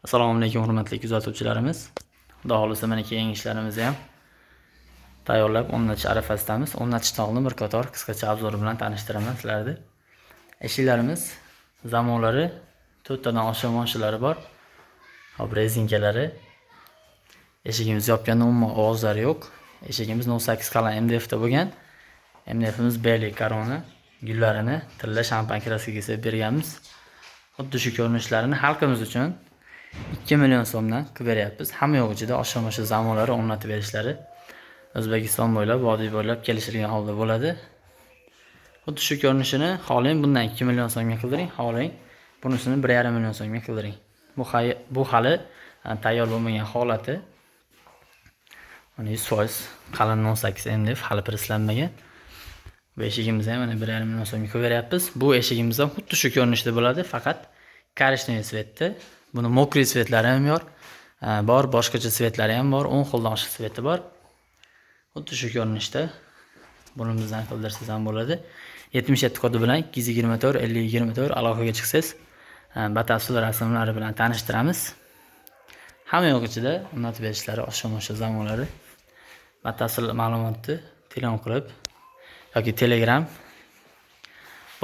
Assalomu alaykum hurmatli kuzatuvchilarimiz. Xudo xolisa mana keyingi ishlarimizni ham tayyorlab, o'rnatish arafasidamiz. O'rnatish tog'ni bir qator qisqacha obzori bilan tanishtiraman sizlarni. Eshiklarimiz zamonlari 4 tadan oshiq moshinalari bor. Hop, rezinkalari. Eshigimiz yopganda umuman ovozlari yo'q. Eshigimiz 08 qalan MDF da bo'lgan. MDFimiz Beli Corona gullarini tilla shampan kraskaga sepib berganmiz. Xuddi shu ko'rinishlarini xalqimiz uchun 2 million so'mdan qilib beryapmiz. Hamma yo'q ichida oshiq zamonlari o'rnatib berishlari O'zbekiston bo'ylab, vodiy bo'ylab kelishilgan holda bo'ladi. Xuddi shu ko'rinishini xohlang bundan 2 million so'mga qildiring, xohlang bunisini 1,5 million so'mga qildiring. Bu hali tayyor bo'lmagan holati. Mana 100% qalin 18 MDF hali prislanmagan. Bu eshigimizni ham mana 1,5 million so'mga qilib beryapmiz. Bu eshigimiz ham xuddi shu ko'rinishda bo'ladi, faqat korishniy svetda. Buni mokriy svetlari ham bor, boshqacha svetlari ham bor, 10 xildan oshiq sveti bor. Xuddi shu ko'rinishda buni bizdan qildirsangiz ham bo'ladi. 77 kodi bilan 224 50 24 aloqaga chiqsangiz, batafsil rasmlari bilan tanishtiramiz. Hamma yo'q ichida o'rnatib berishlari oshiq zamonlari. Batafsil ma'lumotni telefon qilib yoki Telegram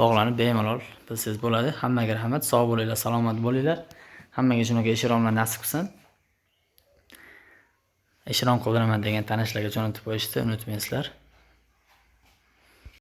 bog'lanib bemalol bilsangiz bo'ladi. Hammaga rahmat, sog' bo'linglar, salomat bo'linglar. Hammaga shunaqa eshiromlar nasib qilsin. Eshirom qildiraman degan tanishlarga jo'natib qo'yishni unutmaysizlar.